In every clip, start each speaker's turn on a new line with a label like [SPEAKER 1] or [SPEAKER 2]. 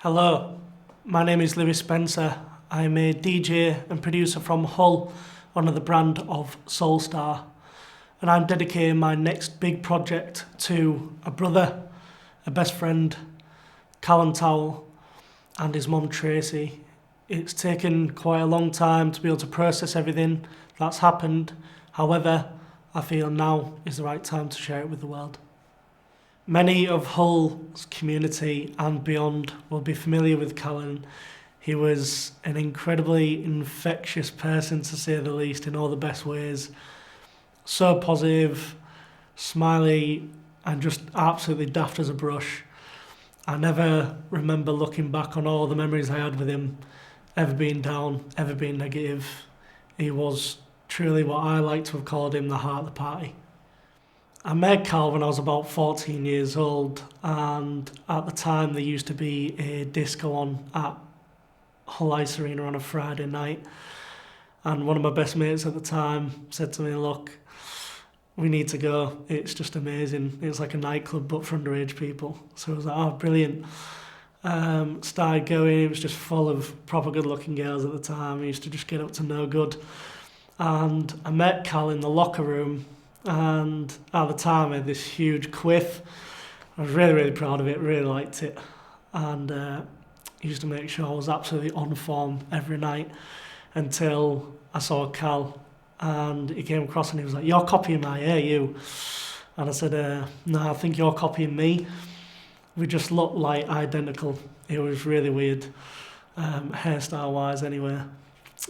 [SPEAKER 1] Hello, my name is Lewis Spencer. I'm a DJ and producer from Hull under the brand of Soulstar, and I'm dedicating my next big project to a brother, a best friend, Callan Towle, and his mum Tracy. It's taken quite a long time to be able to process everything that's happened. However, I feel now is the right time to share it with the world. Many of Hull's community and beyond will be familiar with Callan. He was an incredibly infectious person, to say the least, in all the best ways. So positive, smiley, and just absolutely daft as a brush. I never remember looking back on all the memories I had with him, ever being down, ever being negative. He was truly what I like to have called him, the heart of the party. I met Cal when I was about 14 years old, and at the time there used to be a disco on at Hull Ice Arena on a Friday night, and one of my best mates at the time said to me, "Look, we need to go, it's just amazing, it's like a nightclub but for underage people." So I was like, "Oh, brilliant." Started going, it was just full of proper good looking girls at the time. I used to just get up to no good, and I met Cal in the locker room. And at the time I had this huge quiff. I was really proud of it, really liked it, and he used to make sure I was absolutely on form every night until I saw Cal, and he came across and he was like, "You're copying my hair, you." And I said, "No, I think you're copying me. We just look like identical." It was really weird, hairstyle wise anyway,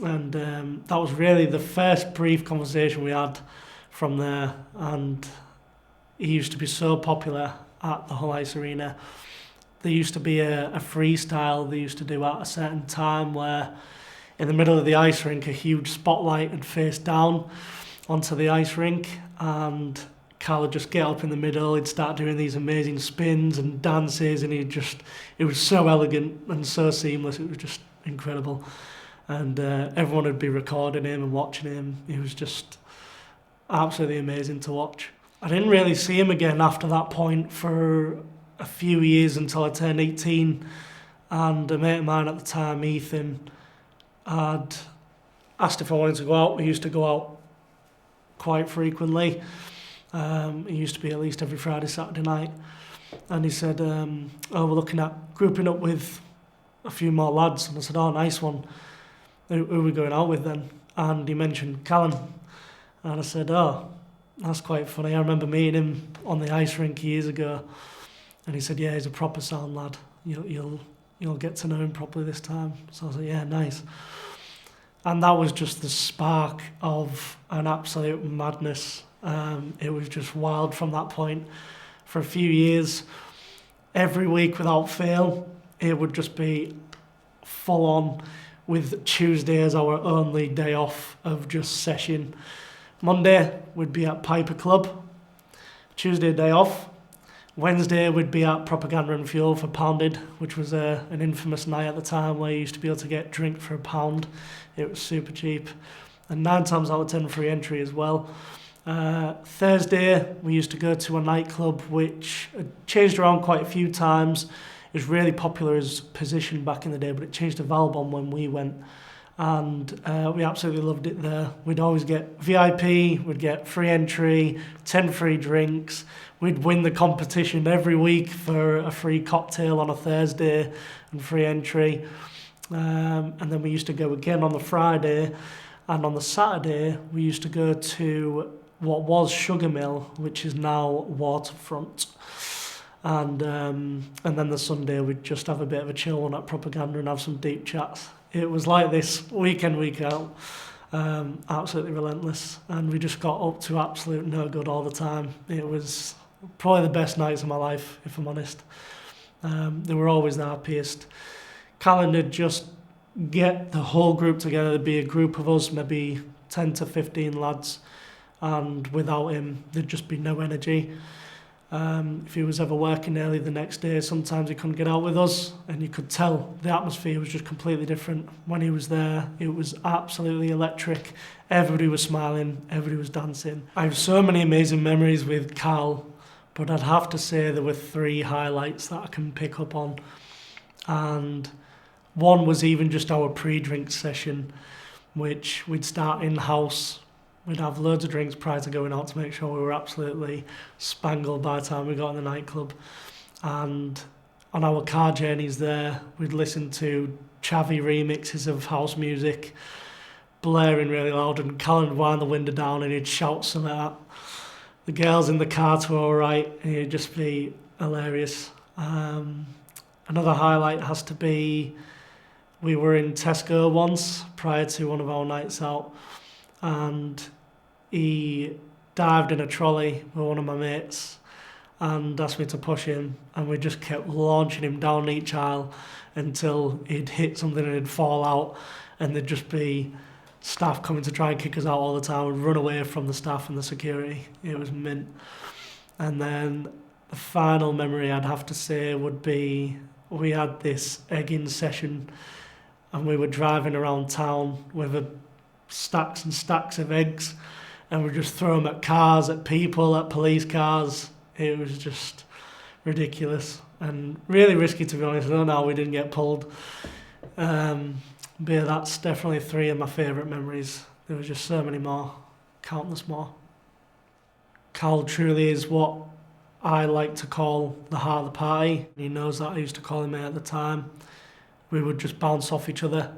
[SPEAKER 1] and that was really the first brief conversation we had from there. And he used to be so popular at the Hull Ice Arena. There used to be a freestyle they used to do at a certain time where in the middle of the ice rink a huge spotlight would face down onto the ice rink, and Cal would just get up in the middle, he'd start doing these amazing spins and dances, and it was so elegant and so seamless, it was just incredible. And everyone would be recording him and watching him. He was just absolutely amazing to watch. I didn't really see him again after that point for a few years until I turned 18, and a mate of mine at the time, Ethan, had asked if I wanted to go out. We used to go out quite frequently. It used to be at least every Friday, Saturday night, and he said, "Oh, we're looking at grouping up with a few more lads." And I said, "Oh, nice one. Who are we going out with then?" And he mentioned Callan. And I said, "Oh, that's quite funny. I remember meeting him on the ice rink years ago." And he said, "Yeah, he's a proper sound lad. You'll get to know him properly this time." So I was like, "Yeah, nice." And that was just the spark of an absolute madness. It was just wild from that point. For a few years, every week without fail, it would just be full on, with Tuesday as our only day off of just session. Monday would be at Piper Club, Tuesday day off. Wednesday would be at Propaganda and Fuel for Pounded, which was an infamous night at the time where you used to be able to get drink for £1. It was super cheap, and 9 times out of 10 free entry as well. Thursday we used to go to a nightclub which changed around quite a few times. It was really popular as position back in the day, but it changed to Valbon when we went. And we absolutely loved it there. We'd always get VIP, we'd get free entry, 10 free drinks. We'd win the competition every week for a free cocktail on a Thursday and free entry. And then we used to go again on the Friday, and on the Saturday we used to go to what was Sugar Mill, which is now Waterfront. And then the Sunday we'd just have a bit of a chill one at Propaganda and have some deep chats. It was like this week in, week out, absolutely relentless, and we just got up to absolute no good all the time. It was probably the best nights of my life, if I'm honest. They were always the happiest. Callan would just get the whole group together. There'd be a group of us, maybe 10 to 15 lads, and without him there'd just be no energy. If he was ever working early the next day, sometimes he couldn't get out with us, and you could tell the atmosphere was just completely different. When he was there, it was absolutely electric. Everybody was smiling, everybody was dancing. I have so many amazing memories with Cal, but I'd have to say there were 3 highlights that I can pick up on. And one was even just our pre-drink session, which we'd start in-house. We'd have loads of drinks prior to going out to make sure we were absolutely spangled by the time we got in the nightclub. And on our car journeys there, we'd listen to chavvy remixes of house music, blaring really loud, and Callan would wind the window down and he'd shout something at the girls in the car to our right, and it'd just be hilarious. Another highlight has to be, we were in Tesco once prior to one of our nights out, and he dived in a trolley with one of my mates and asked me to push him, and we just kept launching him down each aisle until he'd hit something and he'd fall out, and there'd just be staff coming to try and kick us out all the time. We'd run away from the staff and the security. It was mint. And then the final memory I'd have to say would be, we had this egging session and we were driving around town with stacks and stacks of eggs, and we just throw them at cars, at people, at police cars. It was just ridiculous and really risky, to be honest. I don't know how we didn't get pulled. But yeah, that's definitely three of my favourite memories. There was just so many more, countless more. Cal truly is what I like to call the heart of the party. He knows that. I used to call him at the time. We would just bounce off each other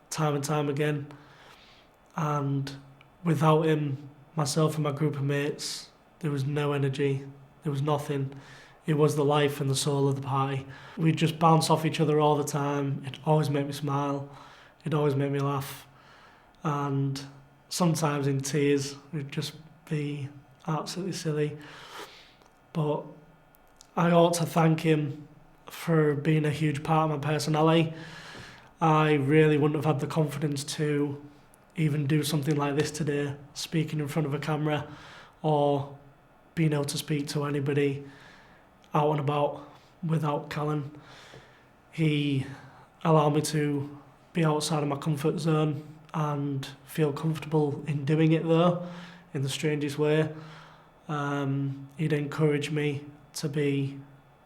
[SPEAKER 1] time and time again. And without him, myself and my group of mates, there was no energy. There was nothing. It was the life and the soul of the party. We'd just bounce off each other all the time. It always made me smile. It always made me laugh. And sometimes in tears. It'd just be absolutely silly. But I ought to thank him for being a huge part of my personality. I really wouldn't have had the confidence to even do something like this today, speaking in front of a camera or being able to speak to anybody out and about without Callan. He allowed me to be outside of my comfort zone and feel comfortable in doing it though, in the strangest way. He'd encourage me to be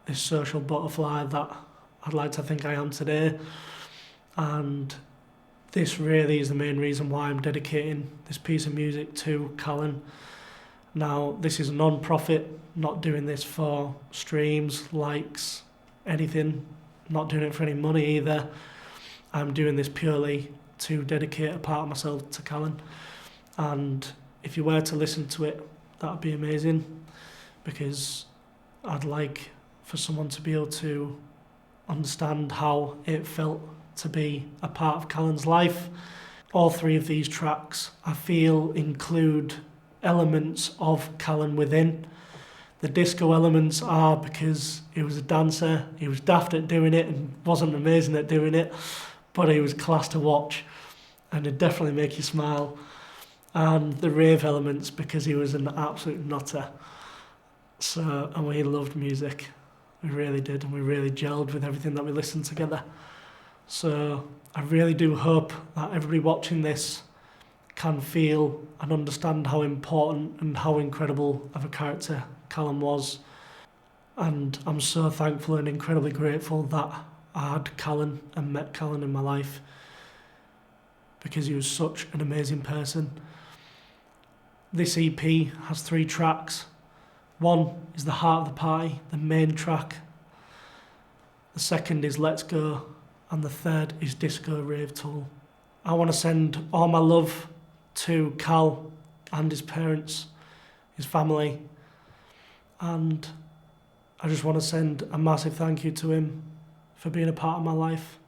[SPEAKER 1] this social butterfly that I'd like to think I am today. And this really is the main reason why I'm dedicating this piece of music to Callan. Now, this is a non-profit, not doing this for streams, likes, anything, not doing it for any money either. I'm doing this purely to dedicate a part of myself to Callan. And if you were to listen to it, that'd be amazing, because I'd like for someone to be able to understand how it felt to be a part of Callan's life. All three of these tracks, I feel, include elements of Callan within. The disco elements are because he was a dancer, he was daft at doing it and wasn't amazing at doing it, but he was class to watch and it'd definitely make you smile. And the rave elements because he was an absolute nutter. So, and we loved music. We really did, and we really gelled with everything that we listened together. So I really do hope that everybody watching this can feel and understand how important and how incredible of a character Callan was. And I'm so thankful and incredibly grateful that I had Callan and met Callan in my life, because he was such an amazing person. This EP has 3 tracks. One is The Heart of the Party, the main track. The second is Let's Go, and the third is Disco Rave Tool. I want to send all my love to Cal and his parents, his family, and I just want to send a massive thank you to him for being a part of my life.